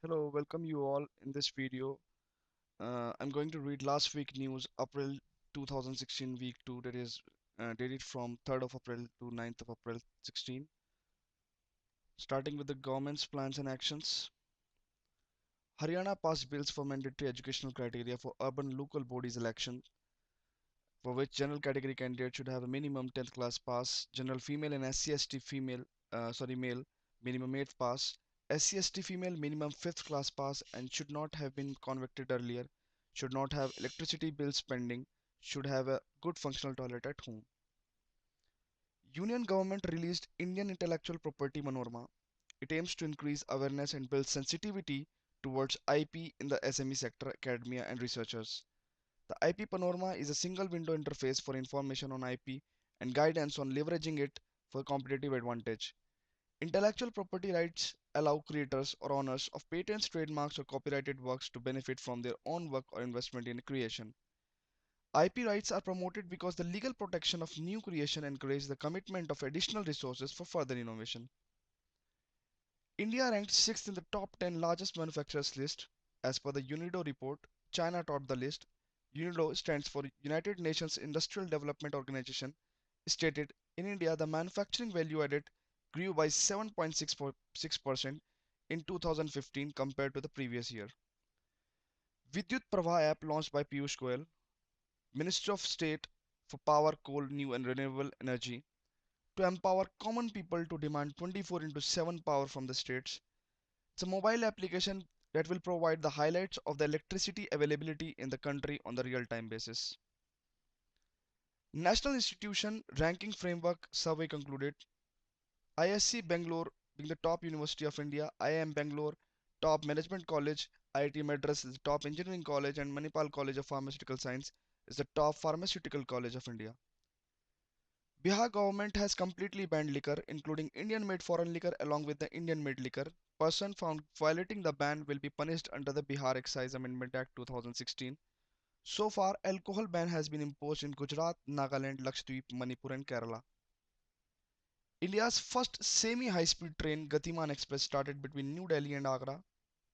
Hello, welcome you all in this video. I'm going to read last week news, April 2016 week 2, that is dated from 3rd of April to 9th of April 16. Starting with the government's plans and actions. Haryana passed bills for mandatory educational criteria for urban local bodies election, for which general category candidates should have a minimum 10th class pass, general female and SC/ST male, minimum 8th pass, SC/ST female minimum 5th class pass and should not have been convicted earlier, should not have electricity bills pending, should have a good functional toilet at home. Union government released Indian Intellectual Property Manorama. It aims to increase awareness and build sensitivity towards IP in the SME sector, academia and researchers. The IP Panorama is a single window interface for information on IP and guidance on leveraging it for competitive advantage. Intellectual property rights allow creators or owners of patents, trademarks, or copyrighted works to benefit from their own work or investment in creation. IP rights are promoted because the legal protection of new creation encourages the commitment of additional resources for further innovation. India ranked 6th in the top 10 largest manufacturers list. As per the UNIDO report, China topped the list. UNIDO stands for United Nations Industrial Development Organization. Stated in India, the manufacturing value added grew by 7.6% in 2015 compared to the previous year. Vidyut Prabha app launched by Piyush Goyal, Minister of State for Power, Coal, New and Renewable Energy, to empower common people to demand 24 into 7 power from the states. It's a mobile application that will provide the highlights of the electricity availability in the country on the real-time basis. National Institution Ranking Framework Survey concluded ISC Bangalore being the top University of India, IIM Bangalore top Management College, IIT Madras is the top Engineering College and Manipal College of Pharmaceutical Science is the top Pharmaceutical College of India. Bihar government has completely banned liquor, including Indian-made foreign liquor along with the Indian-made liquor. Person found violating the ban will be punished under the Bihar Excise Amendment Act 2016. So far, alcohol ban has been imposed in Gujarat, Nagaland, Lakshadweep, Manipur and Kerala. India's first semi-high-speed train Gatiman Express started between New Delhi and Agra.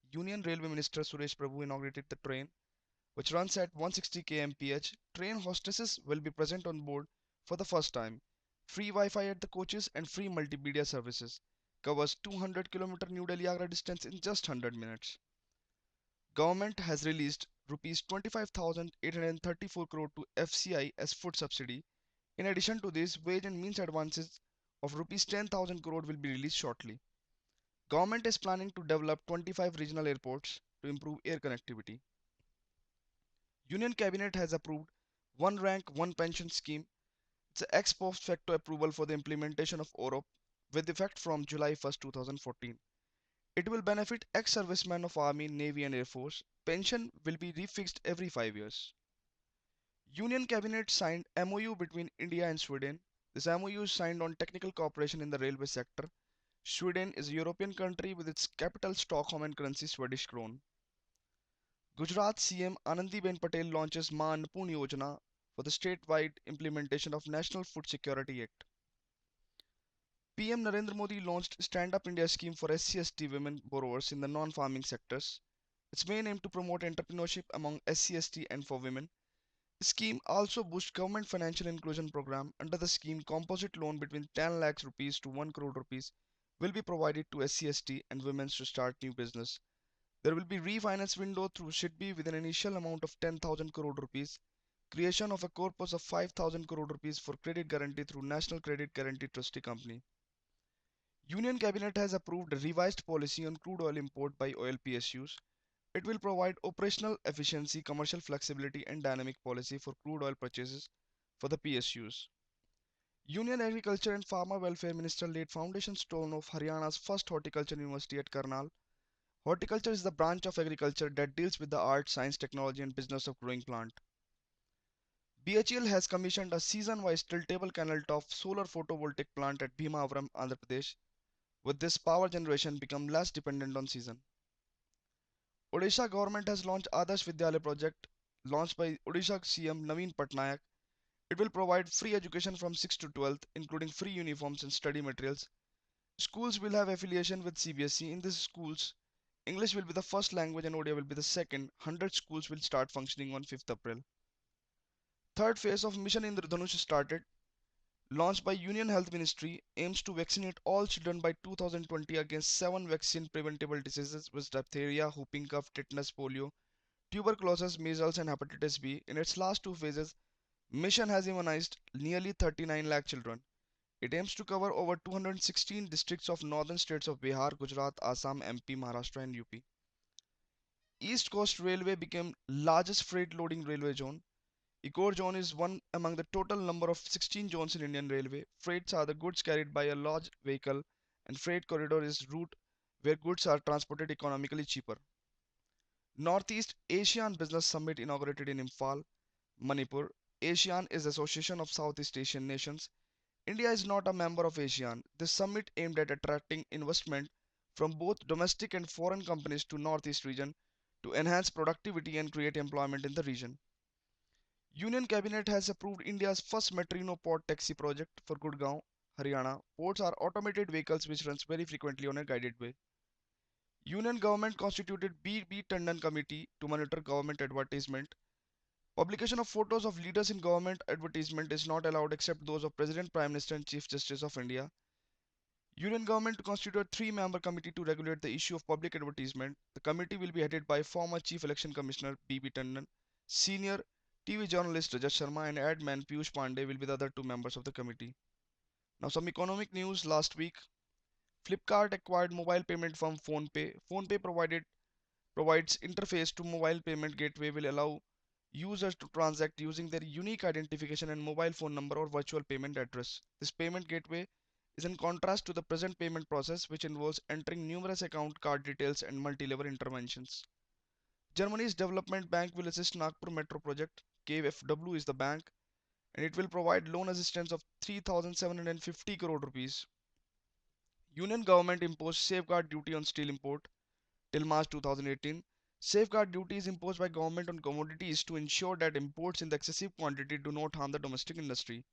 Union Railway Minister Suresh Prabhu inaugurated the train, which runs at 160 kmph. Train hostesses will be present on board for the first time. Free Wi-Fi at the coaches and free multimedia services. Covers 200 km New Delhi Agra distance in just 100 minutes. Government has released rupees 25,834 crore to FCI as food subsidy. In addition to this, wage and means advances of rupees 10,000 crore will be released shortly. Government is planning to develop 25 regional airports to improve air connectivity. Union Cabinet has approved one rank, one pension scheme. It's an ex post facto approval for the implementation of OROP with effect from July 1st, 2014. It will benefit ex-servicemen of Army, Navy and Air Force. Pension will be refixed every 5 years. Union Cabinet signed MOU between India and Sweden. This MOU is signed on technical cooperation in the railway sector. Sweden is a European country with its capital Stockholm and currency Swedish krona. Gujarat CM Anandiben Patel launches Ma Annapurna Yojana for the statewide implementation of National Food Security Act. PM Narendra Modi launched Stand Up India scheme for SC/ST women borrowers in the non-farming sectors. Its main aim to promote entrepreneurship among SC/ST and for women. The scheme also boosts government financial inclusion program. Under the scheme, composite loan between 10 lakhs rupees to 1 crore rupees will be provided to SC/ST and women to start new business. There will be refinance window through SIDBI with an initial amount of 10,000 crore rupees. Creation of a corpus of 5,000 crore rupees for credit guarantee through National Credit Guarantee Trustee Company. Union Cabinet has approved a revised policy on crude oil import by oil PSUs. It will provide operational efficiency, commercial flexibility, and dynamic policy for crude oil purchases for the PSUs. Union Agriculture and Farmer Welfare Minister laid foundation stone of Haryana's first horticulture university at Karnal. Horticulture is the branch of agriculture that deals with the art, science, technology, and business of growing plant. BHEL has commissioned a season-wise tilt-table canal top solar photovoltaic plant at Bhimavaram, Andhra Pradesh. With this, power generation become less dependent on season. Odisha government has launched Adarsh Vidyalaya project launched by Odisha CM Naveen Patnaik. It will provide free education from 6th to 12th, including free uniforms and study materials. Schools will have affiliation with CBSE. In these schools, English will be the first language and ODI will be the second. 100 schools will start functioning on 5th April. Third phase of Mission Indradhanush started. Launched by Union Health Ministry, aims to vaccinate all children by 2020 against 7 vaccine preventable diseases with diphtheria, whooping cough, tetanus, polio, tuberculosis, measles and hepatitis B. In its last two phases, Mission has immunized nearly 39 lakh children. It aims to cover over 216 districts of northern states of Bihar, Gujarat, Assam, MP, Maharashtra and UP. East Coast Railway became largest freight loading railway zone. Ecor zone is one among the total number of 16 zones in Indian Railway. Freights are the goods carried by a large vehicle and freight corridor is route where goods are transported economically cheaper. Northeast Asian Business Summit inaugurated in Imphal, Manipur. ASEAN is the Association of Southeast Asian Nations. India is not a member of ASEAN. This summit aimed at attracting investment from both domestic and foreign companies to Northeast region to enhance productivity and create employment in the region. Union Cabinet has approved India's first Metrino port taxi project for Gurgaon, Haryana. Ports are automated vehicles which runs very frequently on a guided way. Union government constituted B.B. Tandon committee to monitor government advertisement. Publication of photos of leaders in government advertisement is not allowed except those of President, Prime Minister and Chief Justice of India. Union government to constitute a three-member committee to regulate the issue of public advertisement. The committee will be headed by former Chief Election Commissioner B.B. Tandon, senior TV journalist Rajat Sharma and ad man Piyush Pandey will be the other two members of the committee. Now some economic news last week. Flipkart acquired mobile payment firm PhonePe. PhonePe provides interface to mobile payment gateway will allow users to transact using their unique identification and mobile phone number or virtual payment address. This payment gateway is in contrast to the present payment process which involves entering numerous account card details and multi-level interventions. Germany's development bank will assist Nagpur metro project. KfW is the bank and it will provide loan assistance of 3750 crore rupees. Union government imposed safeguard duty on steel import till March 2018. Safeguard duty is imposed by government on commodities to ensure that imports in the excessive quantity do not harm the domestic industry.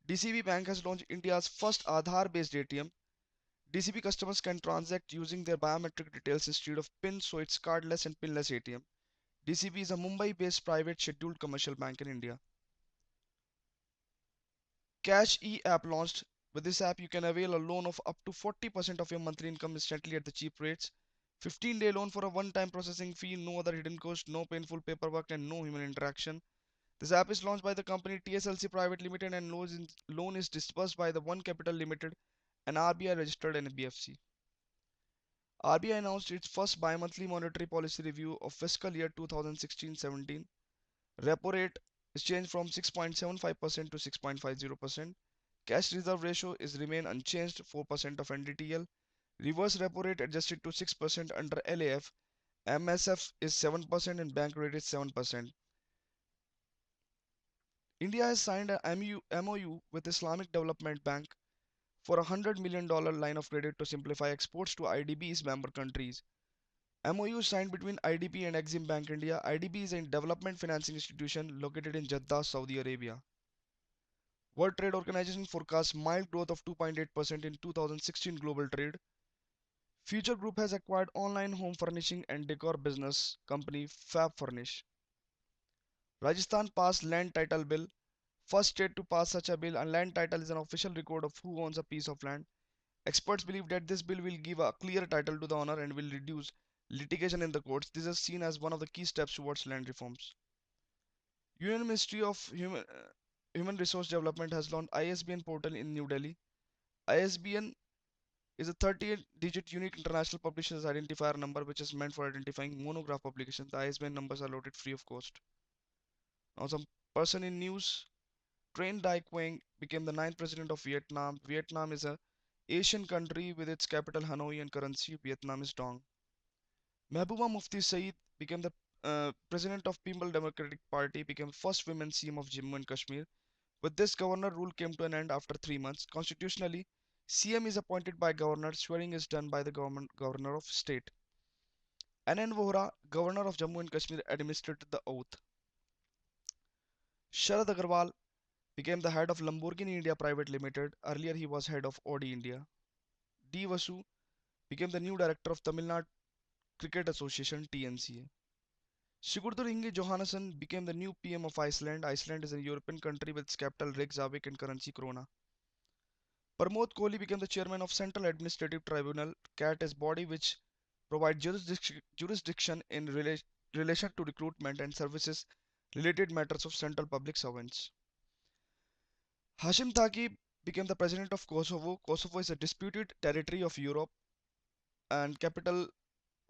DCB Bank has launched India's first Aadhaar-based ATM. DCB customers can transact using their biometric details instead of PIN, so it's cardless and pinless ATM. DCB is a Mumbai-based private scheduled commercial bank in India. Cash E app launched. With this app, you can avail a loan of up to 40% of your monthly income instantly at the cheap rates. 15-day loan for a one-time processing fee, no other hidden cost, no painful paperwork, and no human interaction. This app is launched by the company TSLC Private Limited and loan is disbursed by the One Capital Limited, an RBI registered NBFC. RBI announced its first bi-monthly monetary policy review of fiscal year 2016-17. Repo rate is changed from 6.75% to 6.50%. Cash reserve ratio is remain unchanged 4% of NDTL. Reverse repo rate adjusted to 6% under LAF. MSF is 7% and bank rate is 7%. India has signed a MOU with Islamic Development Bank for a $100 million line of credit to simplify exports to IDB's member countries. MOU signed between IDB and Exim Bank India. IDB is a development financing institution located in Jeddah, Saudi Arabia. World Trade Organization forecasts mild growth of 2.8% in 2016 global trade. Future Group has acquired online home furnishing and decor business company Fab Furnish. Rajasthan passed land title bill. First state to pass such a bill, and land title is an official record of who owns a piece of land. Experts believe that this bill will give a clear title to the owner and will reduce litigation in the courts. This is seen as one of the key steps towards land reforms. Union Ministry of Human Resource Development has launched ISBN portal in New Delhi. ISBN is a 38-digit unique international publishers identifier number which is meant for identifying monograph publications. The ISBN numbers are loaded free of cost. Now some person in news. Tran Dai Quang became the ninth president of Vietnam. Vietnam is a Asian country with its capital Hanoi and currency Vietnamese dong. Mehbooba Mufti Saeed became the president of People Democratic Party, became first women CM of Jammu and Kashmir. With this, governor rule came to an end after 3 months. Constitutionally, CM is appointed by governor. Swearing is done by the governor of state. Anand Vohra, governor of Jammu and Kashmir, administered the oath. Sharad Agarwal became the head of Lamborghini India Private Limited. Earlier, he was head of Audi India. D. Vasu became the new director of Tamil Nadu Cricket Association (TNCA). Sigurdur Inge Johannesson became the new PM of Iceland. Iceland is a European country with its capital Reykjavik and currency krona. Pramod Kohli became the chairman of Central Administrative Tribunal (CAT), as body which provides jurisdiction in relation to recruitment and services related matters of central public servants. Hashim Thaqi became the president of Kosovo. Kosovo is a disputed territory of Europe and capital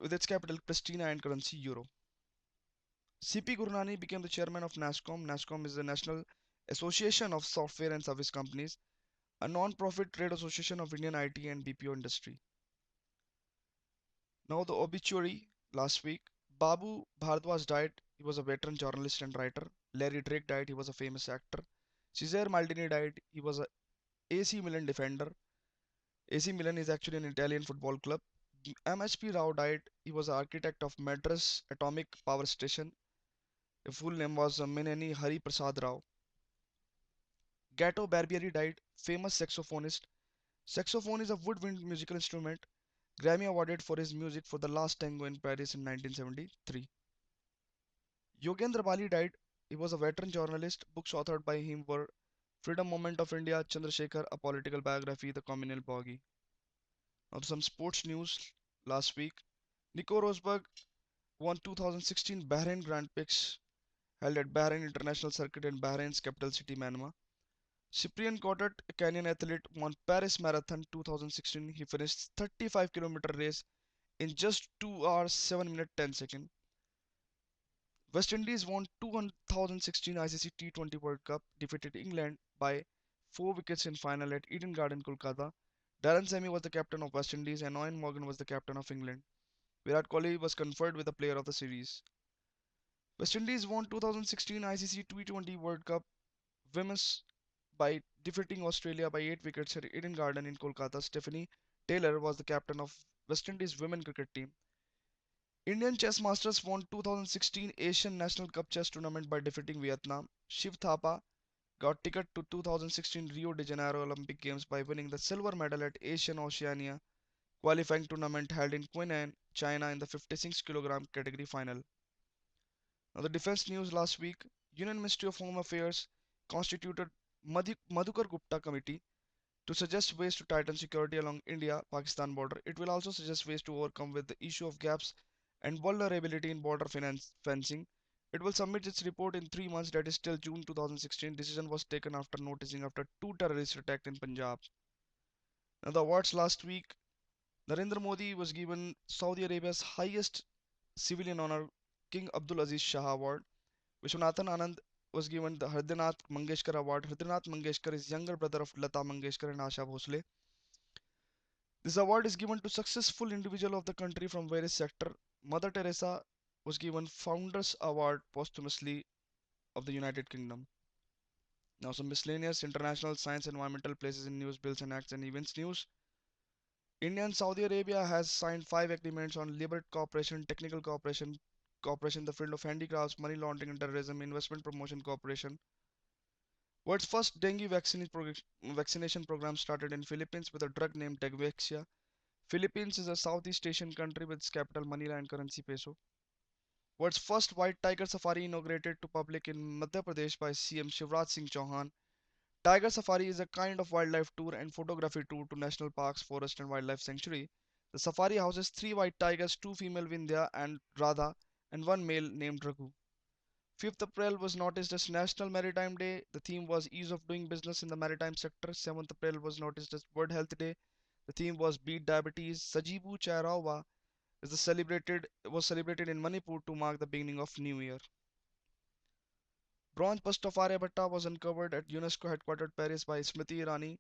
with its capital Pristina and currency euro. CP Gurnani became the chairman of NASCOM. NASCOM is the National Association of Software and Service Companies, a non-profit trade association of Indian IT and BPO industry. Now the obituary last week. Babu Bhardwaj died. He was a veteran journalist and writer. Larry Drake died. He was a famous actor. Cesare Maldini died. He was a AC Milan defender. AC Milan is actually an Italian football club. MHP Rao died. He was the architect of Madras Atomic Power Station. His full name was Mineni Hari Prasad Rao. Gato Barbieri died. Famous saxophonist. Saxophone is a woodwind musical instrument. Grammy awarded for his music for The Last Tango in Paris in 1973. Yogendra Bali died. He was a veteran journalist. Books authored by him were Freedom Movement of India, Chandrasekhar, A Political Biography, The Communal Bogie. Now some sports news last week. Nico Rosberg won 2016 Bahrain Grand Prix held at Bahrain International Circuit in Bahrain's capital city Manama. Cyprian Cotet, a Kenyan athlete, won Paris Marathon 2016. He finished 35-kilometer race in just 2 hours 7 minutes 10 seconds. West Indies won 2016 ICC T20 World Cup, defeated England by 4 wickets in final at Eden Garden, Kolkata. Darren Sammy was the captain of West Indies and Eoin Morgan was the captain of England. Virat Kohli was conferred with the player of the series. West Indies won 2016 ICC T20 World Cup Women's by defeating Australia by 8 wickets at Eden Garden in Kolkata. Stephanie Taylor was the captain of West Indies women cricket team. Indian Chess Masters won 2016 Asian National Cup Chess Tournament by defeating Vietnam. Shiv Thapa got ticket to 2016 Rio de Janeiro Olympic Games by winning the silver medal at Asian Oceania qualifying tournament held in Quinlan, China in the 56 kg category final. Now the defense news last week. Union Ministry of Home Affairs constituted Madhukar Gupta committee to suggest ways to tighten security along India-Pakistan border. It will also suggest ways to overcome with the issue of gaps and vulnerability in border fencing. It will submit its report in 3 months, that is till June 2016. Decision was taken after noticing after 2 terrorist attacks in Punjab. Now the awards last week. Narendra Modi was given Saudi Arabia's highest civilian honor, King Abdul Aziz Shah Award. Vishwanathan Anand was given the Hridainath Mangeshkar Award. Hridainath Mangeshkar is younger brother of Lata Mangeshkar and Asha Bhosle. This award is given to successful individual of the country from various sector. Mother Teresa was given Founders Award posthumously of the United Kingdom. Now some miscellaneous international science environmental places in news, bills and acts and events news. India and Saudi Arabia has signed 5 agreements on liberal cooperation, technical cooperation, cooperation in the field of handicrafts, money laundering and terrorism, investment promotion cooperation. World's first dengue vaccination program started in Philippines with a drug named Degvexia. Philippines is a Southeast Asian country with its capital Manila and currency peso. World's first white tiger safari inaugurated to public in Madhya Pradesh by CM Shivraj Singh Chauhan. Tiger safari is a kind of wildlife tour and photography tour to national parks, forest and wildlife sanctuary. The safari houses 3 white tigers, 2 female Vindhya and Radha, and 1 male named Raghu. 5th April was noticed as National Maritime Day. The theme was ease of doing business in the maritime sector. 7th April was noticed as World Health Day. The theme was beat diabetes. Sajibu Chairawa was celebrated in Manipur to mark the beginning of New Year. Bronze bust of Aryabhatta was uncovered at UNESCO headquartered Paris by Smriti Irani.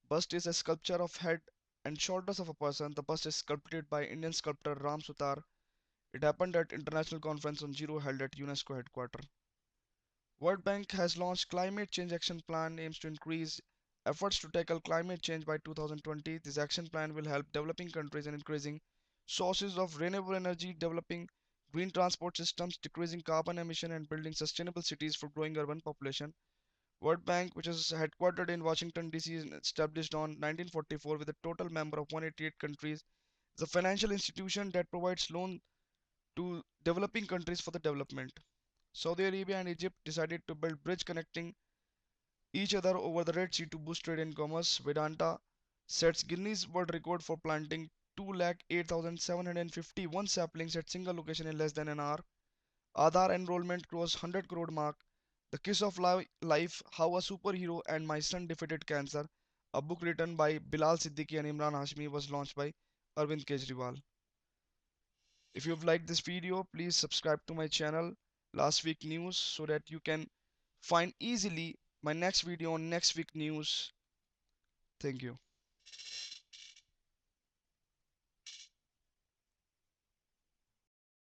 Bust is a sculpture of head and shoulders of a person. The bust is sculpted by Indian sculptor Ram Sutar. It happened at International Conference on Zero held at UNESCO headquarters. World Bank has launched Climate Change Action Plan aims to increase efforts to tackle climate change by 2020. This action plan will help developing countries in increasing sources of renewable energy, developing green transport systems, decreasing carbon emission and building sustainable cities for growing urban population. World Bank, which is headquartered in Washington DC, is established on 1944 with a total member of 188 countries, is a financial institution that provides loan to developing countries for the development. Saudi Arabia and Egypt decided to build bridge connecting each other over the Red Sea to boost trade and commerce. Vedanta sets Guinness World Record for planting 2,08,751 saplings at single location in less than an hour. Aadhaar enrollment crossed 100 crore mark. The Kiss of Life, How a Superhero and My Son Defeated Cancer, a book written by Bilal Siddiqui and Imran Hashmi, was launched by Arvind Kejriwal. If you've liked this video, please subscribe to my channel Last Week News so that you can find easily my next video on next week news. Thank you.